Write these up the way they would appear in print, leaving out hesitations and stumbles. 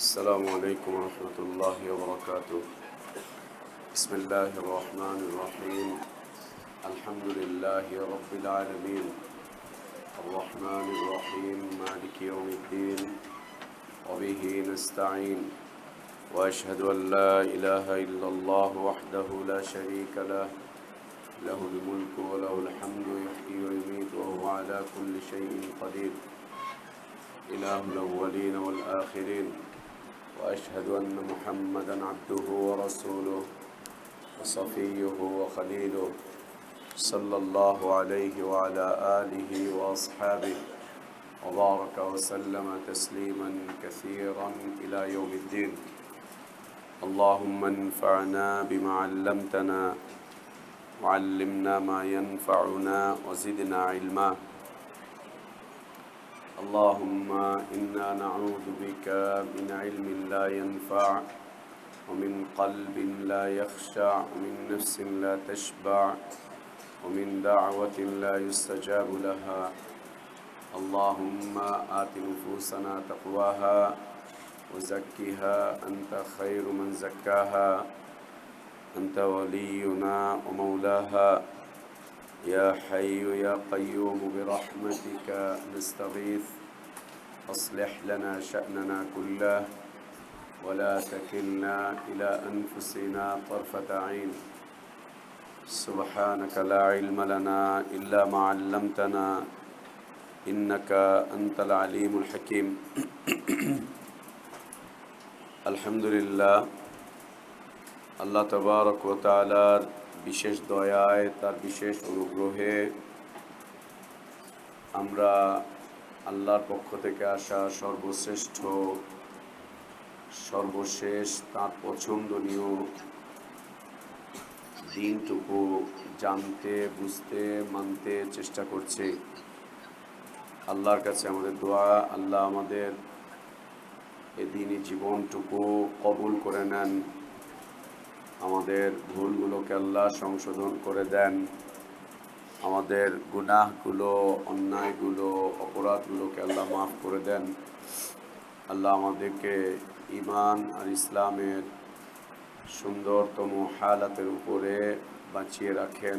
السلام عليكم ورحمة الله وبركاته. بسم الله الرحمن الرحيم. الحمد لله رب العالمين الرحمن الرحيم مالك يوم الدين وبه نستعين وأشهد أن لا إله إلا الله وحده لا شريك له له الملك وله الحمد يحيي ويميت وهو على كل شيء قدير إله الأولين والآخرين وأشهد أن محمدًا عبده ورسوله وصفيه وخليله صلى الله عليه وعلى آله وأصحابه وبارك وسلم تسليمًا كثيرًا إلى يوم الدين. اللهم انفعنا بما علمتنا وعلمنا ما ينفعنا وزدنا علما. اللهم إنا نعوذ بك من علم لا ينفع ومن قلب لا يخشع ومن نفس لا تشبع ومن دعوة لا يستجاب لها. اللهم آت نفوسنا تقواها وزكها أنت خير من زكاها أنت ولينا ومولاها. يا حي يا قيوم برحمتك نستغيث أصلح لنا شأننا كله ولا تكلنا إلى أنفسنا طرفة عين. سبحانك لا علم لنا إلا ما علمتنا إنك أنت العليم الحكيم. الحمد لله আল্লাহ তাবারক ওয়া তাআলার বিশেষ দয়ায় তার বিশেষ অনুগ্রহে আমরা আল্লাহর পক্ষ থেকে আসা সর্বশ্রেষ্ঠ সর্বশেষ তার পছন্দনীয় দিনটুকু জানতে বুঝতে মানতে চেষ্টা করছি। আল্লাহর কাছে আমাদের দোয়া, আল্লাহ আমাদের এই দিনই জীবনটুকু কবুল করে নেন, আমাদের ভুলগুলোকে আল্লাহ সংশোধন করে দেন, আমাদের গুনাহগুলো অন্যায়গুলো অপরাধগুলোকে আল্লাহ মাফ করে দেন। আল্লাহ আমাদেরকে ঈমান আর ইসলামের সুন্দরতম হালাতের উপরে বাঁচিয়ে রাখেন।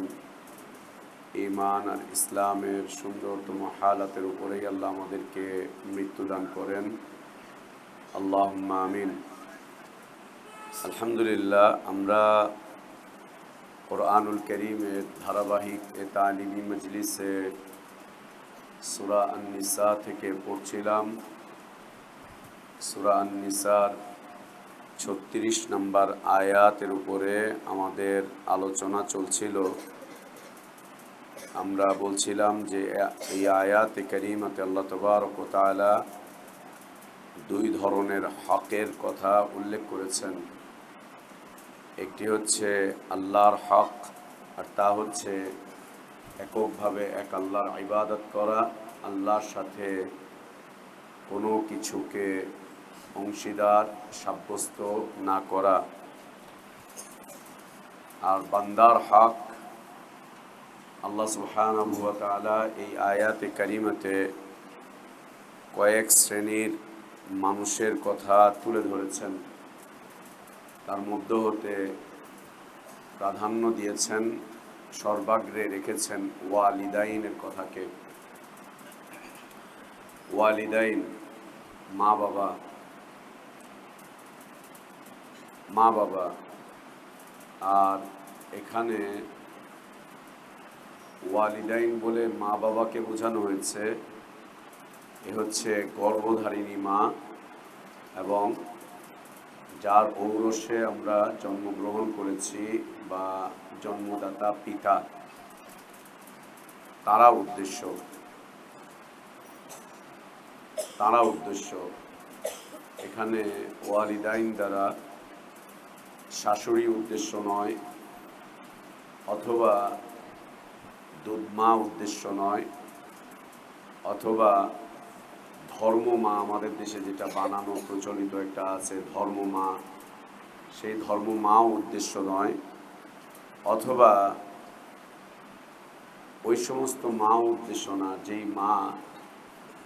ঈমান আর ইসলামের সুন্দরতম হালাতের উপরেই আল্লাহ আমাদেরকে মৃত্যুদান করেন। আল্লাহুম্মা আমিন। আলহামদুলিল্লাহ, আমরা কোরআনুল কারীমের ধারাবাহিক তালিমি মজলিসে সূরা আন-নিসা থেকে পড়ছিলাম। সূরা আন-নিসার ৩৬ নম্বর আয়াতের উপরে আমাদের আলোচনা চলছিল। আমরা বলছিলাম যে এই আয়াতে কারীমাতে আল্লাহ তাবারক ওয়া তাআলা দুই ধরনের হকের কথা উল্লেখ করেছেন। একটি হচ্ছে আল্লাহর হক, আর তা হচ্ছে এককভাবে এক আল্লাহর ইবাদত করা, আল্লাহর সাথে কোনো কিছুকে অংশীদার সাব্যস্ত না করা। আর বান্দার হক, আল্লাহ সুবহানাহু ওয়া তাআলা এই আয়াতে কারিমাতে কয়েক শ্রেণীর মানুষের কথা তুলে ধরেছেন। তার মধ্য হতে প্রাধান্য দিয়েছেন, সর্বাগ্রে রেখেছেন ওয়ালিদাইনের কথাকে। ওয়ালিদাইন মা বাবা। আর এখানে ওয়ালিদাইন বলে মা বাবাকে বোঝানো হয়েছে এ হচ্ছে গর্ভধারিণী মা এবং যার ঔরসে আমরা জন্মগ্রহণ করেছি বা জন্মদাতা পিতা, তারা উদ্দেশ্য। এখানে ওয়ালিদাইন দ্বারা শাশুড়ি উদ্দেশ্য নয়, অথবা দুধমা উদ্দেশ্য নয়, অথবা ধর্মমা, আমাদের দেশে যেটা বানানো প্রচলিত একটা আছে ধর্মমা, সেই ধর্মমাও উদ্দেশ্য নয়, অথবা ওই সমস্ত মাও উদ্দেশ্য না যেই মা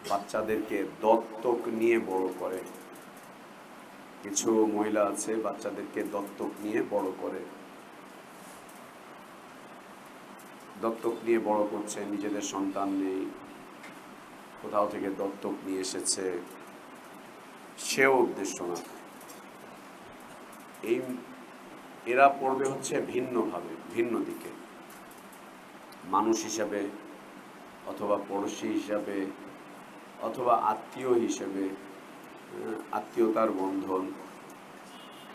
বাচ্চাদেরকে দত্তক নিয়ে বড় করে। কিছু মহিলা আছে বাচ্চাদেরকে দত্তক নিয়ে বড় করে, দত্তক নিয়ে বড় করছে, নিজেদের সন্তান নেই, কোথাও থেকে দত্তক নিয়ে এসেছে, সেও উদ্দেশ্য না। এই এরা পড়বে হচ্ছে ভিন্নভাবে, ভিন্ন দিকে, মানুষ হিসাবে অথবা পড়োশী হিসাবে অথবা আত্মীয় হিসেবে, আত্মীয়তার বন্ধন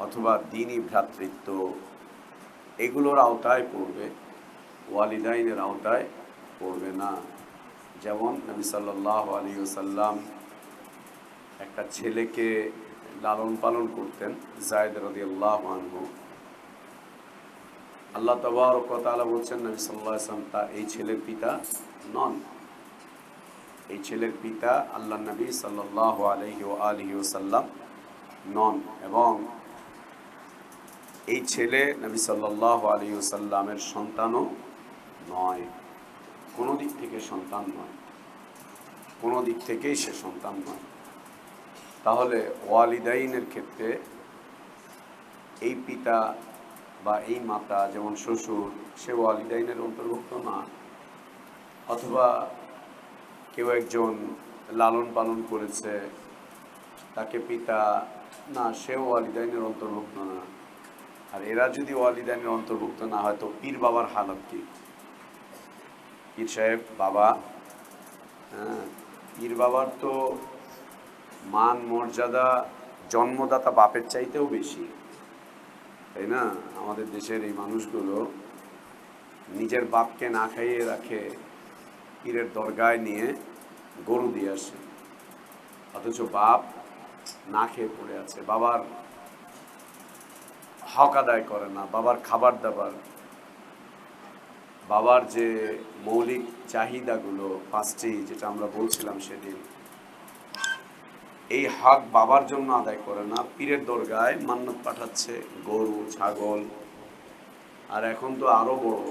অথবা দ্বীনি ভ্রাতৃত্ব, এগুলোর আওতায় পড়বে, ওয়ালিদাইনের আওতায় পড়বে না। যেমন নবী সাল্লাল্লাহু আলাইহি ওয়াসাল্লাম একটা ছেলেকে লালন পালন করতেন, যায়েদ রাদিয়াল্লাহু আনহু। আল্লাহ তাবারক ওয়া তাআলা বলছেন নবী সাল্লাল্লাহু আলাইহি ওয়াসাল্লাম তা এই ছেলের পিতা নন। এই ছেলের পিতা আল্লাহ নবী সাল্লাল্লাহু আলাইহি ওয়াসাল্লাম নন, এবং এই ছেলে নবী সাল্লাল্লাহু আলাইহি ওয়াসাল্লামের সন্তানও নয়, কোনো দিক থেকে সন্তান নয়, কোনো দিক থেকেই সে সন্তান নয়। তাহলে ওয়ালিদাইনের ক্ষেত্রে এই পিতা বা এই মাতা, যেমন শ্বশুর, সে ওয়ালিদাইনের অন্তর্ভুক্ত না, অথবা কেউ একজন লালন পালন করেছে, তাকে পিতা না, সেও ওয়ালিদাইনের অন্তর্ভুক্ত না। আর এরা যদি ওয়ালিদাইনের অন্তর্ভুক্ত না হয় তো পীর বাবার হালত কি? পীর সাহেব বাবা, হ্যাঁ, পীর বাবার তো মান মর্যাদা জন্মদাতা বাপের চাইতেও বেশি, তাই না? আমাদের দেশের এই মানুষগুলো নিজের বাপকে না খাইয়ে রাখে, পীরের দরগায় নিয়ে গরু দিয়ে আসে, অথচ বাপ না খেয়ে পড়ে আছে, বাবার হক আদায় করে না, বাবার খাবার দাবার, বাবার যে মৌলিক চাহিদাগুলো পাঁচটি, যেটা আমরা বলছিলাম সেদিন, এই হক বাবার জন্য আদায় করে না, পীরের দরগায় মান্নত পাঠাচ্ছে, গরু ছাগল, আর এখন তো আরো বড়,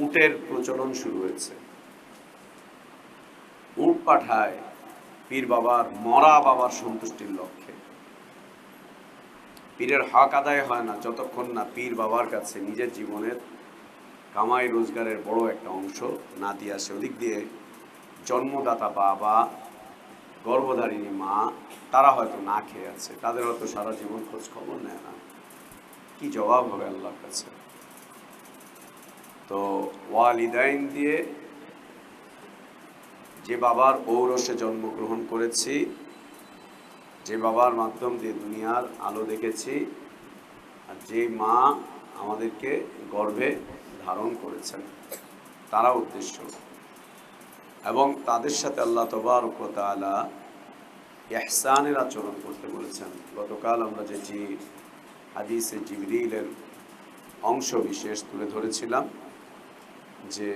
উটের প্রচলন শুরু হয়েছে। উট পাঠায় পীর বাবার, মরা বাবার সন্তুষ্টির লক্ষ্যে। পীরের হক আদায় হয় না যতক্ষণ না পীর বাবার কাছে নিজের জীবনের কামাই রোজগারের বড় একটা অংশ না দিয়ে আসে। ওদিক দিয়ে জন্মদাতা বাবা, গর্ভধারিণী মা, তারা হয়তো না খেয়ে আছে, তাদের হয়তো সারা জীবন খোঁজ খবর নেয় না। কি জবাব হবে আল্লাহর কাছে? তো ওয়ালিদাইন দিয়ে, যে বাবার ঔরসে জন্মগ্রহণ করেছি, যে বাবার মাধ্যম দিয়ে দুনিয়ার আলো দেখেছি, আর যে মা আমাদেরকে গর্ভে ধারণ করেছেন, তারা উদ্দেশ্য। এবং তাদের সাথে আল্লাহ তাবারক ওয়া তাআলা ইহসানের আচরণ করতে বলেছেন। গতকাল আমরা যে হাদিসে জিবরিলের অংশ বিশেষ তুলে ধরেছিলাম, যে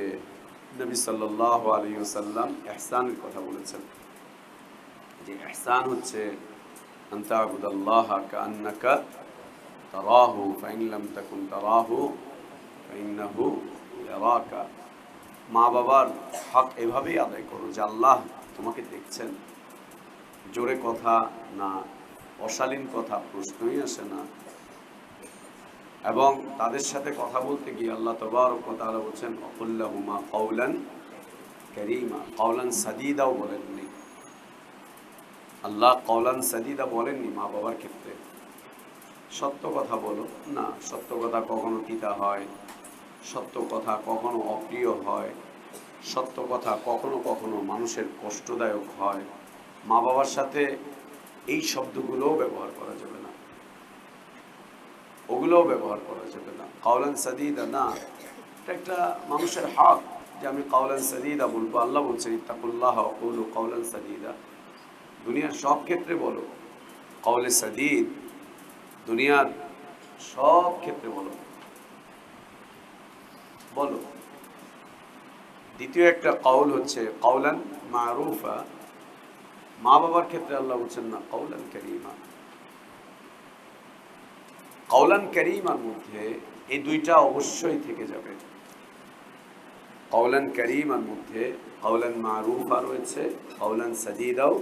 নবী সাল্লাল্লাহু আলাইহি ওয়াসাল্লাম ইহসানের কথা বলেছেন, যে ইহসান হচ্ছে আন তা'বুদাল্লাহা কাআন্নাকা তারাহু ফাইন লাম তাকুন তারাহু ফাইন্নাহু ইয়ারাকা। মা বাবার হক এভাবেই আদায় করো যে আল্লাহ তোমাকে দেখছেন। জোরে কথা না, অশালীন কথা প্রশ্নই আসে না। এবং তাদের সাথে কথা বলতে গিয়ে আল্লাহ তাবারক ওয়া তাআলা বলছেন ওয়াকুল লাহুমা কাওলান কারীমা। কাওলান সাদীদাও বলেননি আল্লাহ, কাওলান সাদীদা বলেননি মা বাবার ক্ষেত্রে। সত্য কথা বলো না, সত্য কথা কখনো তিতা হয়, সত্য কথা কখনো অপ্রিয় হয়, সত্য কথা কখনো কখনো মানুষের কষ্টদায়ক হয়। মা বাবার সাথে এই শব্দগুলোও ব্যবহার করা যাবে না, ওগুলোও ব্যবহার করা যাবে না। কাওলান সাদীদা না, এটা একটা মানুষের হক যে আমি কাওলান সাদীদা বলবো। আল্লাহ বলছেন ইত্তাকুল্লাহ ওয়া কুলু কাওলান সাদীদা। দুনিয়ার সব ক্ষেত্রে বলো কাওলে সাদীদ, দুনিয়ার সব ক্ষেত্রে বলো বলো। দ্বিতীয় একটা কাউল হচ্ছে কাওলান মারুফা। মা বাবার ক্ষেত্রে আল্লাহ বলছেন না, কাওলান কারীমা। কাওলান কারীমার মধ্যে এই দুইটা অবশ্যই থেকে যাবে। কাওলান কারীমার মধ্যে কাওলান মারুফা রয়েছে, কাওলান সাদীদাও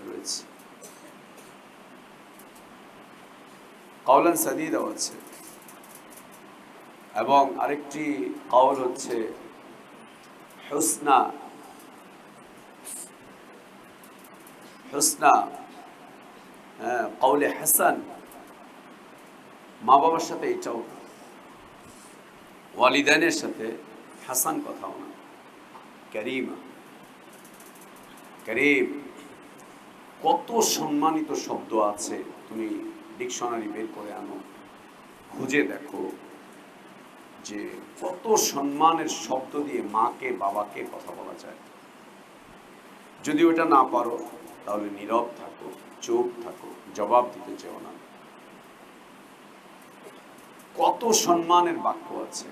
রয়েছে। কাওলান সাদীদাও আছে, এবং আরেকটি কাওল হচ্ছে হুসনা, হুসনা, হ্যাঁ, কাওলে হাসান, মা বাবার সাথে এটাও, ওয়ালিদাইনের সাথে হাসান কথাও না, করিমা, করিম। কত সম্মানিত শব্দ আছে, তুমি ডিকশনারি বের করে আনো, খুঁজে দেখো যে কত সম্মানের শব্দ দিয়ে মাকে বাবাকে কথা বলা যায়। যদি ওটা না পারো তাহলে নীরব থাকো, চুপ থাকো, জবাব দিতে চেও না। কত সম্মানের বাক্য আছে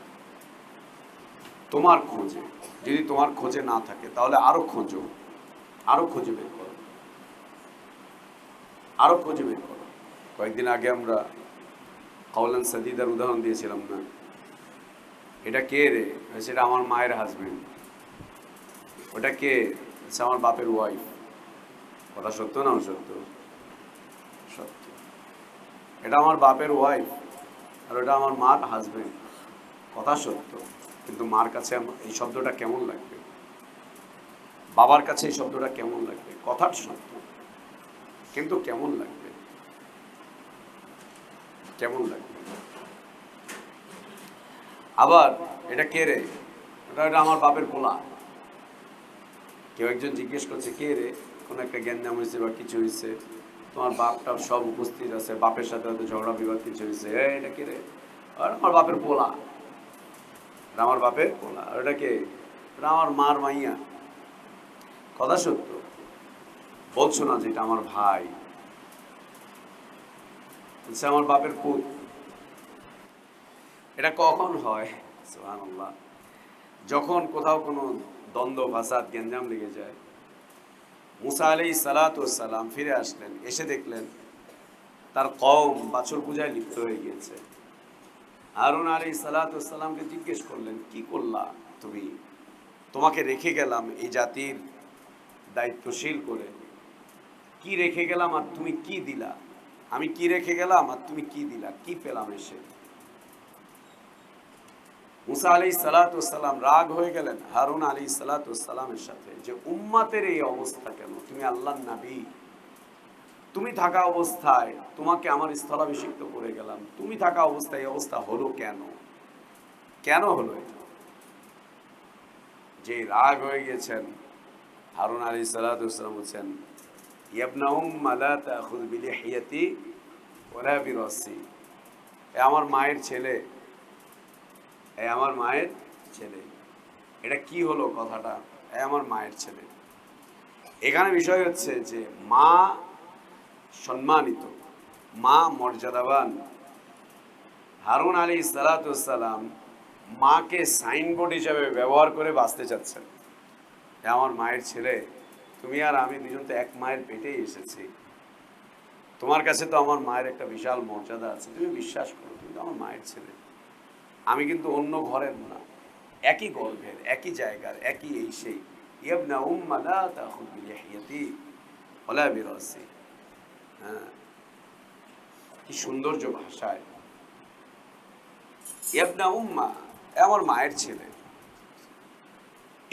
তোমার খোঁজে, যদি তোমার খোঁজে না থাকে তাহলে আরো খোঁজো, আরো খুঁজে বের করো, আরো খুঁজে বের করো। কয়েকদিন আগে আমরা কাওলান সাদীদার উদাহরণ দিয়েছিলাম না, এটা কে রে? সেটা আমার মায়ের হাজবেন্ড। ওটা কে? আমার বাপের ওয়াইফ। কথা সত্য না অসত্য? সত্য। এটা আমার বাপের ওয়াইফ আর ওটা আমার মার হাজবেন্ড। কথা সত্য, কিন্তু মার কাছে এই শব্দটা কেমন লাগবে, বাবার কাছে এই শব্দটা কেমন লাগবে? কথাটা সত্য, কিন্তু কেমন লাগবে, কেমন লাগবে? আবার এটা কে রে? এটা আমার বাপের পোলা। কেউ একজন জিজ্ঞেস করছে কে রে, কোনো একটা জ্ঞানজাম হয়েছে বা কিছু হয়েছে, তোমার বাপটা সব উপস্থিত আছে, বাপের সাথে হয়তো ঝগড়া বিবাদ কিছু হয়েছে, এটা কে রে? আর আমার বাপের পোলা, আমার বাপের পোলা। আর এটা কে? এটা আমার মার মাইয়া। কথা সত্য, বলছো না যে এটা আমার ভাই, আমার বাপের পুত। এটা কখন হয়? সুবহানাল্লাহ, যখন কোথাও কোনো দ্বন্দ্ব ফাসাদ গ্যাঞ্জাম লেগে যায়। মুসা আলাইহিস সালাতু ওয়াস সালাম ফিরে আসলেন, এসে দেখলেন তার কওম বাছুর পূজায় লিপ্ত হয়ে গিয়েছে। হারুন আলাইহিস সালাতু ওয়াস সালামকে জিজ্ঞেস করলেন, কি করলা তুমি? তোমাকে রেখে গেলাম এই জাতির দায়িত্বশীল করে, কি রেখে গেলাম আর তুমি কি দিলা? আমি কি রেখে গেলাম আর তুমি কি দিলা? কি পেলাম এসে? মুসা আলাইহিস সালাতু ওয়াস সালাম রাগ হয়ে গেলেন হারুন আলাইহিস সালাতু ওয়াস সালামের সাথে, যে উম্মতের এই অবস্থা কেন? তুমি আল্লাহর নবী, তুমি থাকা অবস্থায় তোমাকে আমার স্থলাভিষিক্ত করে গেলাম, তুমি থাকা অবস্থায় এই অবস্থা হলো কেন? কেন হলো এটা? যে রাগ হয়ে গেছেন, হারুন আলাইহিস সালাতু ওয়াস সালাম বলছেন, ইবনা উম্মা লা তাখুয বিলিহিয়াতি ওয়ালা বিরাসি, এ আমার মায়ের ছেলে, এ আমার মায়ের ছেলে। এটা কি হলো কথাটা? এ আমার মায়ের ছেলে। এখানে বিষয় হচ্ছে যে মা সম্মানিত, মা মর্যাদাবান। হারুন আলাইহিস সালাতু ওয়াস সালাম মাকে সাইনবোর্ড হিসাবে ব্যবহার করে বাঁচতে চাচ্ছেন। এ আমার মায়ের ছেলে, তুমি আর আমি দুজন তো এক মায়ের পেটেই এসেছি, তোমার কাছে তো আমার মায়ের একটা বিশাল মর্যাদা আছে, তুমি বিশ্বাস করো, তুমি তো আমার মায়ের ছেলে, আমি কিন্তু অন্য ঘরের না, একই গর্ভের, একই জায়গার, একই এই সেই। ইবনা উম্মা লা তাখুয বিলিহিয়াতি ওয়ালা বিরাসি। হ্যাঁ, কি সৌন্দর্য ভাষায়। ইবনা উম্মা, আমার মায়ের ছেলে।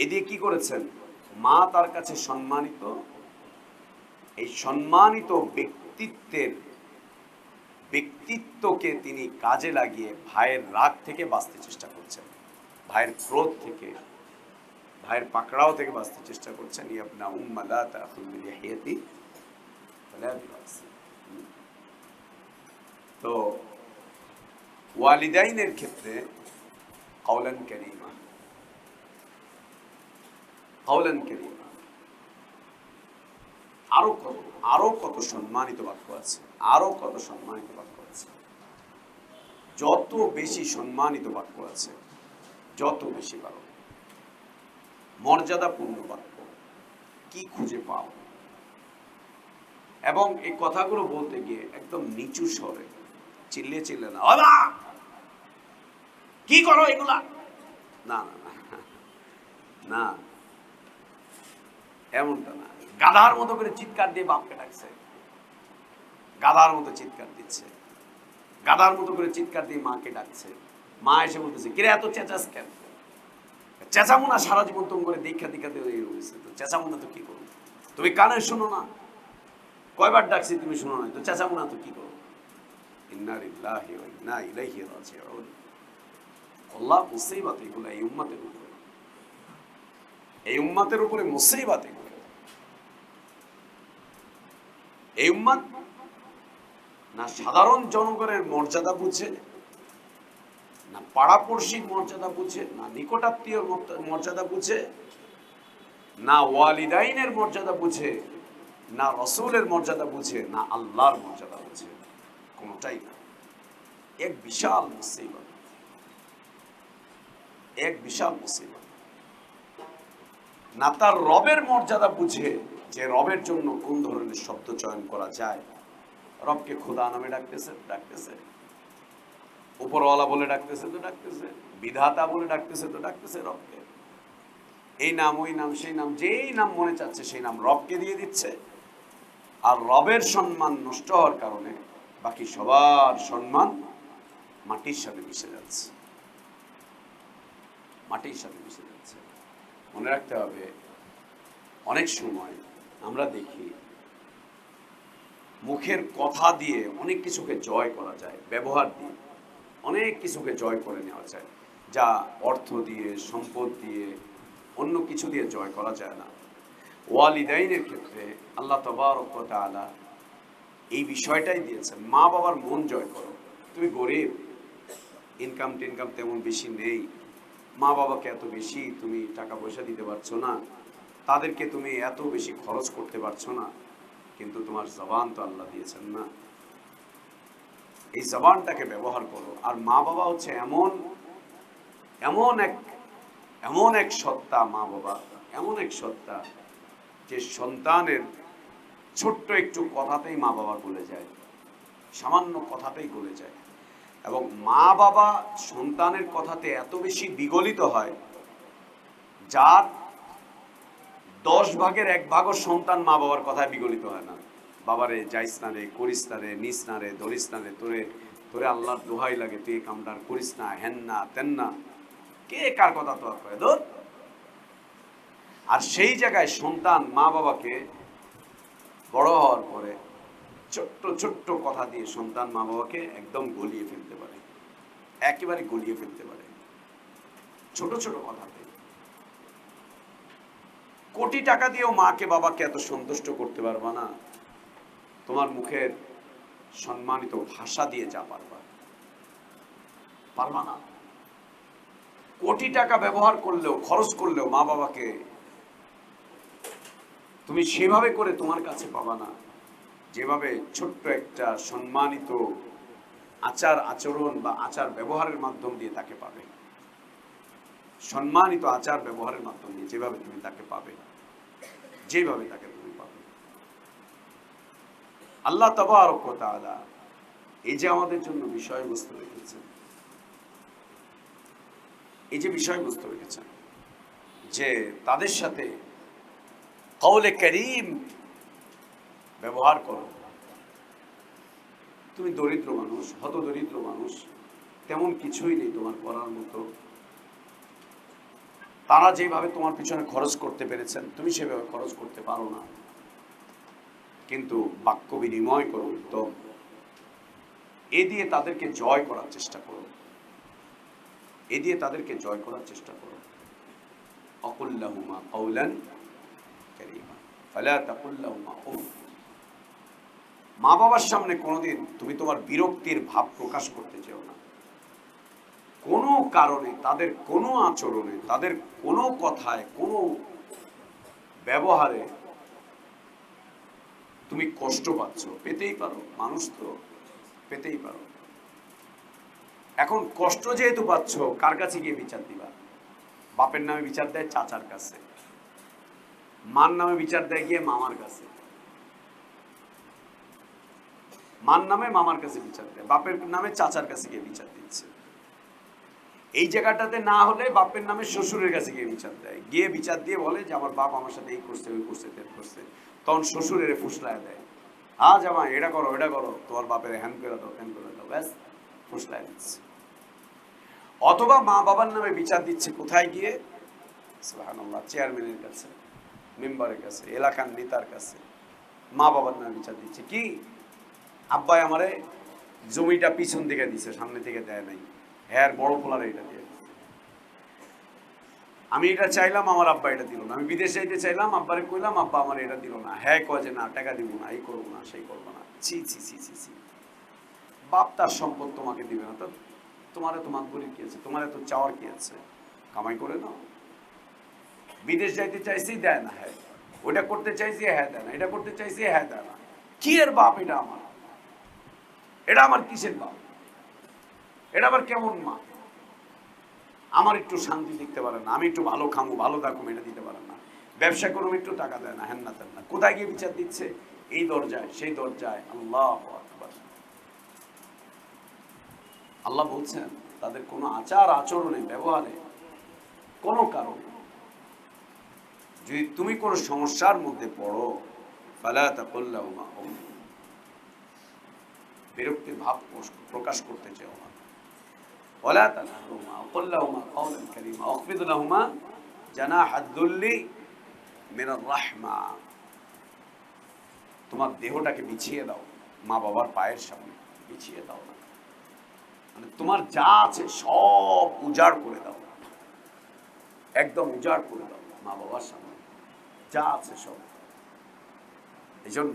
এদিকে কি করেছেন? মা তার কাছে সম্মানিত, এই সম্মানিত ব্যক্তিত্বকে তিনি কাজে লাগিয়ে ভাইয়ের রাগ থেকে বাঁচতে চেষ্টা করছেন, ভাইয়ের ক্রোধ থেকে, ভাইয়ের পাকড়াও থেকে বাঁচতে চেষ্টা করছেন। ইবনা উম্মা লা তাখুয বিলিহিয়াতি ওয়ালা বিরাসি। তো ওয়ালিদাইনের ক্ষেত্রে কাওলান কারীমা, কাওলান কারীমা। আরো কত সম্মানিত বাক্য আছে, আরো কত সম্মানিত বাক্য আছে। যত বেশি সম্মানিত বাক্য আছে, যত বেশি পারো মর্যাদাপূর্ণ বাক্য, কি খুঁজে পাও। এবং এই কথাগুলো বলতে গিয়ে একদম নিচু স্বরে, চিল্লে চিল্লে না, বাবা কি করো এগুলা, না না না না, এমনটা না। গাধার মতো করে চিৎকার দিয়ে বাপকে ডাকছে, গাধার মতো চিৎকার দিচ্ছে, গাধার মতো করে চিৎকার দিয়ে মাকে ডাকছে। মা এসে বলতেছে, কিরে এত চেঁচাস কেন? চেঁচামো না, সারা জীবন তুমি করে দীক্ষা রয়েছে, তো চেঁচামো না তো কি করো? তুমি কানে শোনো না? কয়বার ডাকছি তুমি শোনো না, তো চেঁচামো না তো কি করো? ইন্না লিল্লাহি ওয়া ইন্না ইলাইহি রাজিউন। আল্লাহ মুসিবত এগুলো এই উম্মতের উপরে, এই উম্মতের উপরে মুসিবত এগুলো। এই উম্মত না সাধারণ জনগণের মর্যাদা বুঝে, না পাড়াপড়শির মর্যাদা বুঝে, না নিকটাত্মীয় মর্যাদা বুঝে, না ওয়ালিদাইনের মর্যাদা বুঝে, না রসুলের মর্যাদা বুঝে, না আল্লাহর মর্যাদা বুঝে, কোনটাই না। এক বিশাল মুসিবত, এক বিশাল মুসিবত। না তার রবের মর্যাদা বুঝে, যে রবের জন্য কোন ধরনের শব্দ চয়ন করা যায়। রবকে খোদা নামে ডাকতেছে, উপরওয়ালা বলে ডাকতেছে তো ডাকতেছে, বিধাতা বলে ডাকতেছে তো ডাকতেছে রবকে। এই নাম ওই নাম সেই নাম, যেই নাম মনে চাচ্ছে সেই নাম রবকে দিয়ে দিচ্ছে। আর রবের সম্মান নষ্ট হওয়ার কারণে বাকি সবার সম্মান মাটির সাথে মিশে যাচ্ছে, মাটির সাথে মিশে যাচ্ছে। মনে রাখতে হবে, অনেক সময় আমরা দেখি মুখের কথা দিয়ে অনেক কিছুকে জয় করা যায়, ব্যবহার দিয়ে অনেক কিছুকে জয় করে নেওয়া যায়, যা অর্থ দিয়ে, সম্পদ দিয়ে, অন্য কিছু দিয়ে জয় করা যায় না। ওয়ালিদাইনের ক্ষেত্রে আল্লাহ তাবারক ওয়া তাআলা এই বিষয়টাই দিয়েছেন, মা বাবার মন জয় করো। তুমি গরিব, ইনকাম টিনকাম তেমন বেশি নেই, মা বাবাকে এত বেশি তুমি টাকা পয়সা দিতে পারছো না, তাদেরকে তুমি এত বেশি খরচ করতে পারছো না, কিন্তু তোমার জবান তো আল্লাহ দিয়েছেন না, এই জবানটাকে ব্যবহার করো। আর মা বাবা হচ্ছে এমন এক সত্তা, মা বাবা এমন এক সত্তা যে সন্তানের ছোট্ট একটু কথাতেই মা বাবা গলে যায়, সামান্য কথাতেই গলে যায়। এবং মা বাবা সন্তানের কথাতে এত বেশি বিগলিত হয়, যার 10 ভাগের 1 ভাগও সন্তান মা বাবার কথায় বিগলিত হয় না। বাবারে যাইস না রে, করিস না রে, নিস না রে, ধরিস না রে, তোরে আল্লাহর দোহাই লাগে, তুই কামটার করিস না, হেন না তেন না, কে কার কথা তো আর কয় দোর। আর সেই জায়গায় সন্তান মা বাবাকে বড় হওয়ার পরে ছোট্ট ছোট্ট কথা দিয়ে সন্তান মা বাবাকে একদম গলিয়ে ফেলতে পারে, একেবারে গলিয়ে ফেলতে পারে ছোট ছোট কথাতে। কোটি টাকা দিয়েও মাকে বাবাকে এত সন্তুষ্ট করতে পারবা না, তোমার মুখের সম্মানিত ভাষা দিয়ে যা পারবা না। কোটি টাকা ব্যবহার করলেও, খরচ করলেও মা বাবাকে তুমি সেভাবে করে তোমার কাছে পাবা না, যেভাবে ছোট্ট একটা সম্মানিত আচার আচরণ বা আচার ব্যবহারের মাধ্যম দিয়ে তাকে পাবে। সম্মানিত আচার ব্যবহারের মাধ্যম দিয়ে যেভাবে তুমি তাকে পাবে, যেভাবে তাকে তুমি পাবে। আল্লাহ তাবারক ওয়া তাআলা এই যে আমাদের জন্য বিষয়বস্তু রেখেছেন, এই যে বিষয়বস্তু রেখেছেন যে তাদের সাথে কওলে কারীম ব্যবহার করো। তুমি দরিদ্র মানুষ, হত দরিদ্র মানুষ, তেমন কিছুই নেই তোমার করার মতো, তারা যেভাবে তোমার পিছনে খরচ করতে পেরেছেন তুমি সেভাবে খরচ করতে পারো না, কিন্তু বাক্য বিনিময় করো উত্তম, এ দিয়ে তাদেরকে জয় করার চেষ্টা করো, এ দিয়ে তাদেরকে জয় করার চেষ্টা করো। আকুল লাহুমা কাওলান কারীমা ফালা তাকুল লাহুমা উফ। মা বাবার সামনে কোনোদিন তুমি তোমার বিরক্তির ভাব প্রকাশ করতে চেও না। কোনো কারণে, তাদের কোনো আচরণে, তাদের কোনো কথায়, কোনো ব্যবহারে তুমি কষ্ট পাচ্ছ, পেতেই পারো, মানুষ তো পেতেই পারো। এখন কষ্ট যেহেতু পাচ্ছ, কার কাছে গিয়ে বিচার দিবা? বাপের নামে বিচার দেয় চাচার কাছে, মার নামে বিচার দেয় গিয়ে মামার কাছে, মার নামে মামার কাছে বিচার দেয়, বাপের নামে চাচার কাছে গিয়ে বিচার দিচ্ছে। এই জায়গাটাতে না হলে বাপের নামে শ্বশুরের কাছে গিয়ে বিচার দেয়, গিয়ে বিচার দিয়ে বলে যে আমার বাপ আমার সাথে এই করছে, ওই করছে, তেল করছে। তখন শ্বশুরের ফুসলায় দেয়, জামাই এটা করো, এটা করো, তোমার বাপের হ্যান করে দাও, ত্যান করে দাও, ব্যাস ফুসলাই দিচ্ছে। অথবা মা বাবার নামে বিচার দিচ্ছে কোথায় গিয়ে? সুবহানাল্লাহ, চেয়ারম্যানের কাছে, মেম্বারের কাছে, এলাকার নেতার কাছে মা বাবার নামে বিচার দিচ্ছে। কি, আব্বাই আমারে জমিটা পিছন দিকে দিছে, সামনে থেকে দেয় নাই, হ্যাঁ বড় পোলারে এটা দিয়ে। আমি এটা চাইলাম, আমার আব্বা এটা দিল না। আমি বিদেশে যাইতে চাইলাম, আব্বারে কইলাম, আব্বা আমার এটা দিল না। হ্যাঁ কয় যে না, টাকা দিব না, এই করবো না, সেই করবো না। ছি ছি ছি ছি ছি। বাপ তার সম্পদ তোমাকে দিবে না তো তোমারে তো মাতবরি কি আছে, তোমারে তো চাওয়ার কি আছে, কামাই করে নাও। বিদেশ যাইতে চাইছি, দেয় না, হ্যাঁ। ওটা করতে চাইছি, হ্যাঁ দেয় না। এটা করতে চাইছি, হ্যাঁ দেয় না। কি এর বাপ এটা আমার? এটা আমার কিসের বাপ? এটা আবার কেমন মা? আমার একটু শান্তি দেখতে পারেন না, আমি একটু ভালো খামো, ভালো থাকুম, এটা দিতে পারেন না। ব্যবসা করুম, একটু টাকা দেয় না, হ্যান না তেন না। কোথায় গিয়ে বিচার দিচ্ছে? এই দরজায়, সেই দরজায়। আল্লাহু আকবার। আল্লাহ বলছেন তাদের কোনো আচার আচরণে, ব্যবহারে কোনো কারণে যদি তুমি কোনো সমস্যার মধ্যে পড়ো, ফালা তাকুল লাহুমা উফ, বিরক্তির ভাব প্রকাশ করতে চাও না। ওয়ালা তানহারহুমা ওয়াকুল লাহুমা কাওলান কারীমা ওয়াখফিদ লাহুমা জানাহাদ দুল্লি মিনার রাহমা। তোমার দেহটাকে বিছিয়ে দাও মা বাবার পায়ের সামনে, বিছিয়ে দাও না, মানে তোমার যা আছে সব উজাড় করে দাও, একদম উজাড় করে দাও মা বাবার সামনে, যা আছে সব। এই জন্য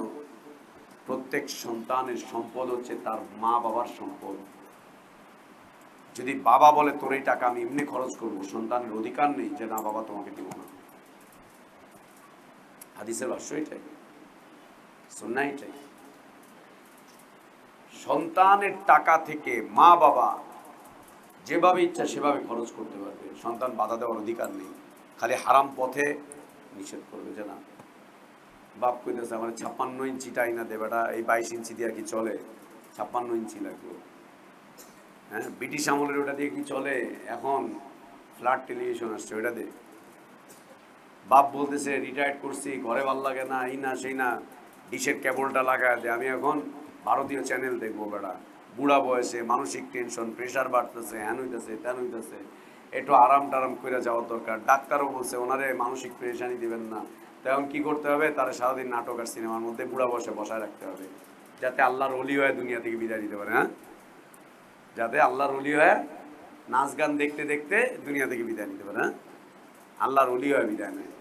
প্রত্যেক সন্তানের সম্পদ হচ্ছে তার মা বাবার সম্পদ। যদি বাবা বলে তোর এই টাকা আমি এমনি খরচ করবো, সন্তানের অধিকার নেই যে না বাবা তোমাকে দিব না। হাদিসের ভাষ্য এটাই, সুন্নাহ এটাই। সন্তানের টাকা থেকে মা বাবা যেভাবে ইচ্ছা সেভাবে খরচ করতে পারবে, সন্তান বাধা দেওয়ার অধিকার নেই। খালি হারাম পথে নিষেধ করবে যে না। বাপ কইতেছে আমার 56 ইঞ্চিটাই না দেবেটা, এই 22 ইঞ্চি দিয়ে কি চলে? 56 ইঞ্চি লাগলো। হ্যাঁ, ব্রিটিশ আমলের ওটা দিয়ে কি চলে? এখন ফ্ল্যাট টেলিভিশন আসছে, ওটা দিয়ে। বাপ বলতেছে রিটায়ার্ড করছি, ঘরে ভাল লাগে না, এই না সেই না, ডিশের কেবলটা লাগায় দে, আমি এখন ভারতীয় চ্যানেল দেখবো। বেড়া বুড়া বয়সে মানসিক টেনশন, প্রেশার বাড়তেছে, হ্যান হইতেছে, তেন হইতেছে, একটু আরাম টারাম করে যাওয়ার দরকার। ডাক্তারও বলছে ওনারে মানসিক প্রেশানি দিবেন না। তখন কি করতে হবে? তারা সারাদিন নাটক আর সিনেমার মধ্যে বুড়া বয়সে বসায় রাখতে হবে, যাতে আল্লাহর ওলি হয়ে দুনিয়া থেকে বিদায় দিতে পারে। হ্যাঁ, যাতে আল্লাহর ওলি হয়ে নাচ গান দেখতে দেখতে দুনিয়া থেকে বিদায় নিতে পারে। হ্যাঁ, আল্লাহর ওলি হয়ে বিদায় নেয়।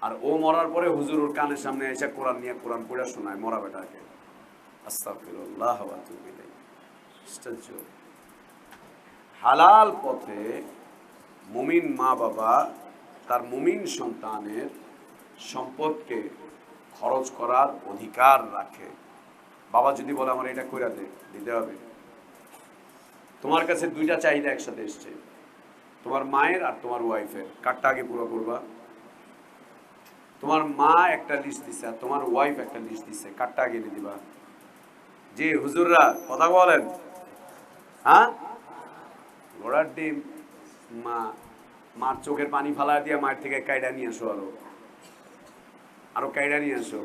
আর ও মরার পরে হুজুর ওর কানের সামনে এসে কোরআন নিয়ে কোরআন পড়ে শোনায় মরা বেটাকে। আস্তাগফিরুল্লাহ ওয়া আতুবু ইলাইহি। আশ্চর্য। হালাল পথে মুমিন মা বাবা তার মুমিন সন্তানের সম্পদকে খরচ করার অধিকার রাখে। বাবা যদি বলে আমার এটা কইরা দে, দিতে হবে। তোমার কাছে দুইটা চাহিদা একসাথে এসছে, তোমার মায়ের আর তোমার ওয়াইফের, কারটা আগে পুরো করবা? তোমার মা একটা লিস্ট দিছে আর তোমার ওয়াইফ একটা লিস্ট দিছে, কারটা আগে এনে দিবা? জি হুজুররা কথা বলেন। হ্যাঁ, ঘোড়ার ডিম। মার চোখের পানি ফালা দিয়ে মায়ের থেকে কাইডা নিয়ে আসো, আরো কাইডা নিয়ে আসো।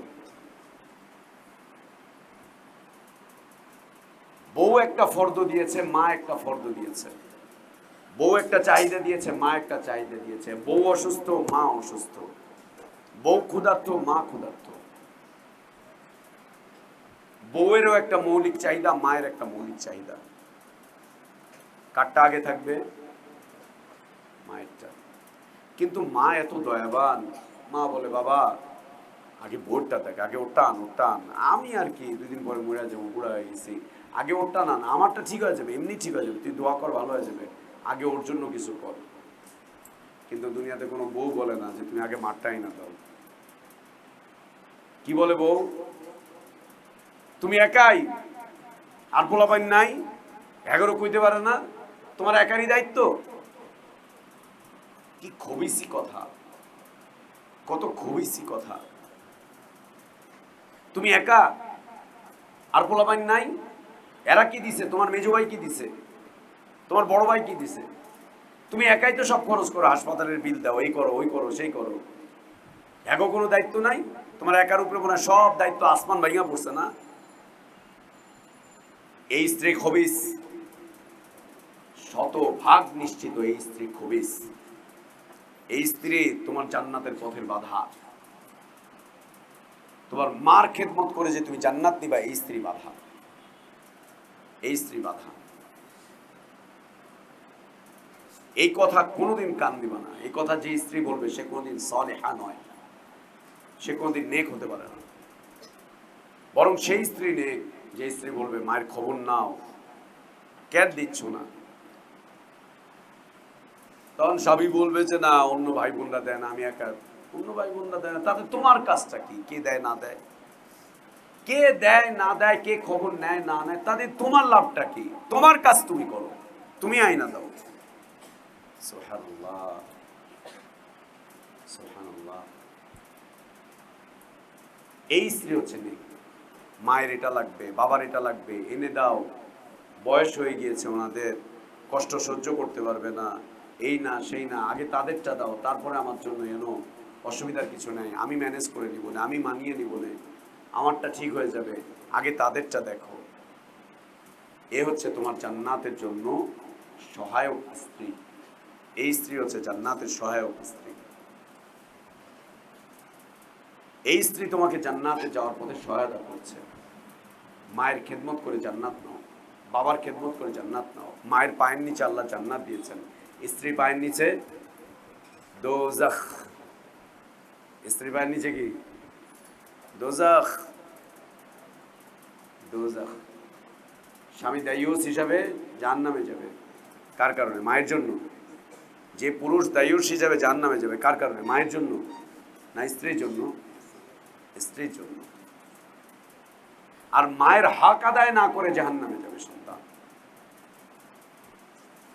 বউ একটা ফর্দ দিয়েছে, মা একটা ফর্দ দিয়েছে। বউ একটা চাহিদা দিয়েছে, মা একটা চাহিদা দিয়েছে। বউ অসুস্থ, মা অসুস্থ। বউ ক্ষুধার্ত, মা ক্ষুধার্ত। বউয়েরও একটা মৌলিক চাহিদা, মায়ের একটা মৌলিক চাহিদা। কারটা আগে থাকবে? মায়েরটা। কিন্তু মা এত দয়াবান, মা বলে বাবা আগে ভোরটা দেখ, আগে ওটা আন, ওটা আন। আমি আর কি 2 দিন পরে মরে যাবো, বুড়া হয়ে গেছি, আগে ওরটা না, আমারটা ঠিক হয়ে যাবে, এমনি ঠিক হয়ে যাবে, তুই দোয়া কর ভালো হয়ে যাবে, আগে ওর জন্য কিছু কর। কিন্তু দুনিয়াতে কোনো বউ বলে না যে তুমি আগে মারটাই না দাও। কি বলে বউ? তুমি একাই, আর পোলাপাইন নাই, এগারো কইতে পারে না, তোমার একারই দায়িত্ব। কি খবিসি কথা, কত খবিসি কথা। তুমি একা, আর পোলাপাইন নাই, এরা কি দিছে? তোমার মেজো ভাই কি দিছে? তোমার বড় ভাই কি দিছে? তুমি একাই তো সব খরচ করো, হাসপাতালের বিল দাও, এই করো, ওই করো, সেই করো। এগো কোনো দায়িত্ব নাই? তোমার একার উপরে মনে হয় সব দায়িত্ব আসমান ভাইয়া পড়ছে না? এই স্ত্রী খবিস, শতভাগ নিশ্চিত এই স্ত্রী খবিস। এই স্ত্রী তোমার জান্নাতের পথের বাধা। তোমার মার খেদমত করে যে তুমি জান্নাত নিবা, এই স্ত্রী বাধা, এই স্ত্রী বাধা। এই কথা কোনোদিন কান দিবা না। এই কথা যে স্ত্রী বলবে সে কোনোদিন সালেহা নয়, সে কোনোদিন নেক হতে পারে না। বরং সেই স্ত্রী নেক যে স্ত্রী বলবে মায়ের খবর নাও, কেন দিচ্ছ না। তখন স্বামী বলবে যে না, অন্য ভাই বোনরা দেয় না, আমি একা। অন্য ভাই বোনরা দেয় না, তাতে তোমার কাজটা কি? কে দেয় না দেয়, কে দেয় না দেয়, কে খবর নেয় না নেয়, তাতে তোমার লাভটা কি? তোমার কাজ তুমি করো, তুমি আইনা দাও। সুবহানাল্লাহ, সুবহানাল্লাহ। এই স্ত্রী হচ্ছে নেক। মায়ের এটা লাগবে, বাবার এটা লাগবে, এনে দাও। বয়স হয়ে গিয়েছে ওনাদের, কষ্ট সহ্য করতে পারবে না, এই না সেই না, আগে তাদেরটা দাও, তারপরে আমার জন্য এনো। অসুবিধার কিছু নেই, আমি ম্যানেজ করে নিব না, আমি মানিয়ে নিব না, আমারটা ঠিক হয়ে যাবে, আগে তাদেরটা দেখো। এ হচ্ছে তোমার জান্নাতের জন্য সহায়ক স্ত্রী। এই স্ত্রী হচ্ছে জান্নাতের সহায়ক স্ত্রী। এই স্ত্রী তোমাকে জান্নাতে যাওয়ার পথে সহায়তা করছে। মায়ের খেদমত করে জান্নাত নাও, বাবার খেদমত করে জান্নাত নাও। মায়ের পায়ের নিচে আল্লাহ জান্নাত দিয়েছেন, স্ত্রী পায়ের নিচে দোজাখ। স্ত্রী পায়ের নিচে কি? দোজাখ, দোজাখ। স্বামী দায়ুস হিসাবে জাহান্নামে যাবে। কার কারণে? মায়ের জন্য। যে পুরুষ দায়ুস হিসাবে জাহান্নামে যাবে, কার কারণে? মায়ের জন্য না স্ত্রীর জন্য? স্ত্রীর জন্য। আর মায়ের হক আদায় না করে জাহান্নামে যাবে সন্তান,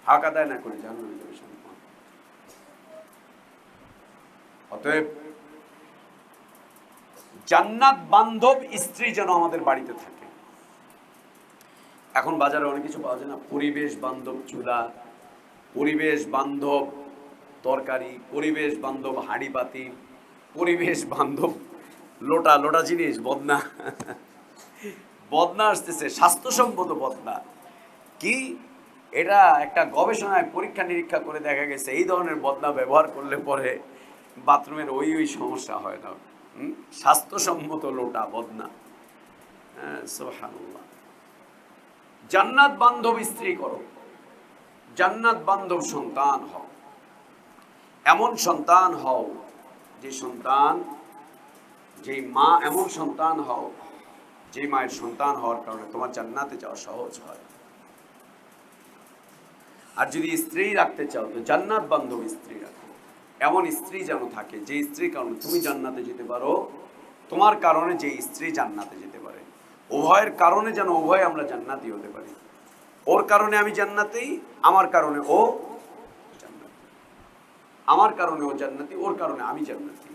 হক আদায় না করে জাহান্নামে যাবে সন্তান। অতএব জান্নাত বান্ধব স্ত্রী যেন আমাদের বাড়িতে থাকে। এখন বাজারে অনেক কিছু পাওয়া যায় না, পরিবেশ বান্ধব চুলা, পরিবেশ বান্ধব তরকারি, পরিবেশ বান্ধব হাঁড়ি পাতি, পরিবেশ বান্ধব লোটা। লোটা জিনিস বদনা, বদনা আসতেছে, স্বাস্থ্যসম্মত বদনা। কি এটা? একটা গবেষণায় পরীক্ষা নিরীক্ষা করে দেখা গেছে এই ধরনের বদনা ব্যবহার করলে পরে বাথরুমের ওই সমস্যা হয় না। স্বাস্থ্যসম্মত লোটা, বদনা। সুবহানাল্লাহ। জান্নাত বান্ধব স্ত্রী করো, জান্নাত বান্ধব সন্তান হও। এমন সন্তান হও যে সন্তান, যে মা, এমন সন্তান হও যে মায়ের সন্তান হওয়ার কারণে তোমার জান্নাতে যাওয়া সহজ হয়। আর যদি স্ত্রী রাখতে চাও তো জান্নাত বান্ধব স্ত্রী রাখো। এমন স্ত্রী যেন থাকে যে স্ত্রীর কারণে তুমি জান্নাতে যেতে পারো, তোমার কারণে যে স্ত্রী জান্নাতে যেতে পারে। উভয়ের কারণে যেন উভয় আমরা জান্নাতি হতে পারি। ওর কারণে আমি জান্নাতি, আমার কারণে ও জান্নাতি, আমার কারণে ও জান্নাতি, ওর কারণে আমি জান্নাতি।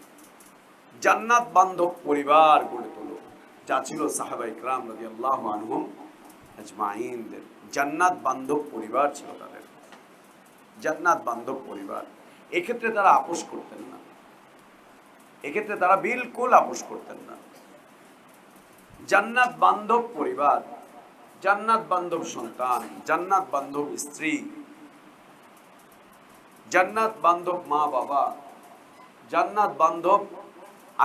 জান্নাত বান্ধব পরিবার গড়ে তোলো, যা ছিল সাহাবায়ে কেরাম রাদিয়াল্লাহু আনহুম আজমাইনদের। জান্নাত বান্ধব পরিবার ছিল তাদের, জান্নাত বান্ধব পরিবার। এক্ষেত্রে তারা আপোষ করতেন না, এক্ষেত্রে তারা বিলকুল আপোষ করতেন না। জান্নাত বান্ধব পরিবার, জান্নাত বান্ধব সন্তান, জান্নাত বান্ধব স্ত্রী, জান্নাত বান্ধব মা বাবা, জান্নাত বান্ধব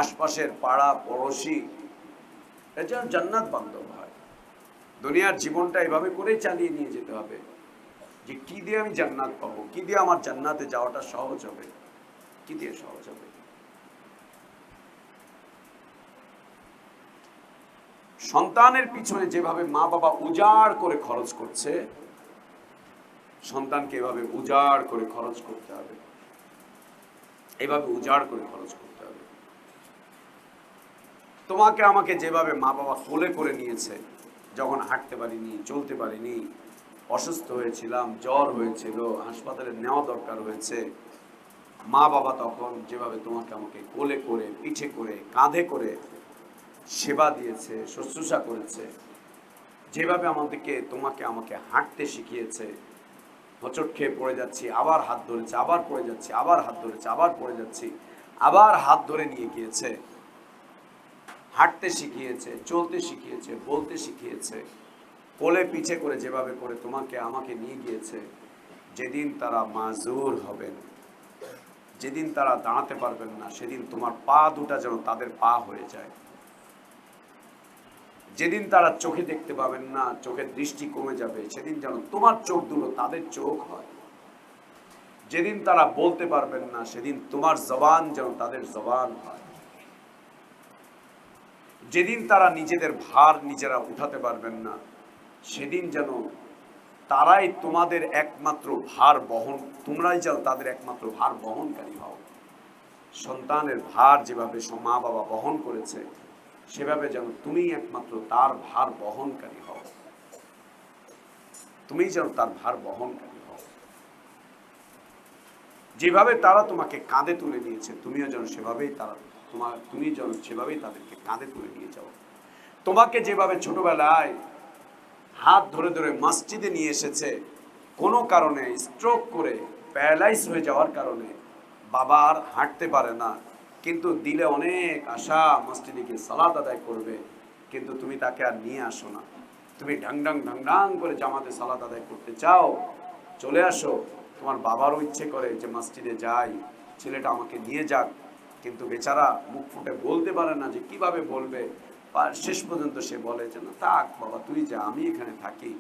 আশপাশের পাড়া পড়োশি, এটা জান্নাত বান্ধব হয়। দুনিয়ার জীবনটা এভাবে করেই চালিয়ে নিয়ে যেতে হবে যে কি দিয়ে আমি জান্নাত পাবো, কি দিয়ে আমার জান্নাতে যাওয়াটা সহজ হবে, কি দিয়ে সহজ হবে। সন্তানের পিছনে যেভাবে মা বাবা উজাড় করে খরচ করছে, সন্তানকে এভাবে উজাড় করে খরচ করতে হবে, এভাবে উজাড় করে খরচ করতে হবে। তোমাকে আমাকে যেভাবে মা বাবা কোলে করে নিয়েছে, যখন হাঁটতে পারিনি, চলতে পারিনি, অসুস্থ হয়েছিলাম, জ্বর হয়েছিল, হাসপাতালে নেওয়া দরকার হয়েছে, মা বাবা তখন যেভাবে তোমাকে আমাকে কোলে করে, পিঠে করে, কাঁধে করে সেবা দিয়েছে, শুশ্রূষা করেছে, যেভাবে আমাদেরকে তোমাকে আমাকে হাঁটতে শিখিয়েছে, হোঁচট খেয়ে পড়ে যাচ্ছি, আবার হাত ধরেছে, আবার পড়ে যাচ্ছি, আবার হাত ধরেছে, আবার পড়ে যাচ্ছি, আবার হাত ধরে নিয়ে গিয়েছে, হাঁটতে শিখিয়েছে, চলতে শিখিয়েছে, বলতে শিখিয়েছে, কোলে পিঠে করে যেভাবে করে তোমাকে আমাকে নিয়ে গিয়েছে, যেদিন তারা মাজুর হবেন, যেদিন তারা দাঁড়াতে পারবেন না, সেদিন তোমার পা দুটা যেন তাদের পা হয়ে যায়। যেদিন তারা চোখে দেখতে পাবেন না, চোখের দৃষ্টি কমে যাবে, সেদিন যেন তোমার চোখ দুটো তাদের চোখ হয়। যেদিন তারা বলতে পারবেন না, সেদিন তোমার জবান যেন তাদের জবান হয়। যেদিন তারা নিজেদের ভার নিজেরা উঠাতে পারবেন না, সেদিন যেন তারাই তোমাদের একমাত্র ভার বহন, তোমরাই যেন তাদের একমাত্র ভার বহনকারী হও। সন্তানের ভার যেভাবে মা বাবা বহন করেছে, সেভাবে যেন তুমি একমাত্র তার ভার বহনকারী হও। তুমি যেন তার ভার বহনকারী হও। যেভাবে তারা তোমাকে কাঁধে তুলে নিয়েছে, তুমিও যেন সেভাবেই তুমি যেন সেভাবেই তাদেরকে কাঁধে তুলে নিয়ে যাও। তোমাকে যেভাবে ছোটবেলায় হাত ধরে ধরে মসজিদে নিয়ে এসেছে, কোনো কারণে স্ট্রোক করে প্যারালাইজ হয়ে যাওয়ার কারণে বাবা আর হাঁটতে পারে না, কিন্তু দিলে অনেক আশা মসজিদে গিয়ে সালাত আদায় করবে, কিন্তু তুমি তাকে আর নিয়ে আসো না। তুমি ঢাংঢাং ঢাংঢাং করে জামাতে সালাত আদায় করতে চাও, চলে আসো। তোমার বাবারও ইচ্ছে করে যে মসজিদে যাই, ছেলেটা আমাকে নিয়ে যাক, কিন্তু বেচারা মুখ ফুটে বলতে পারে না যে কিভাবে বলবে। শেষ পর্যন্ত সে বলে যে না থাক বাবা, তুই যা, আমি এখানে থাকি,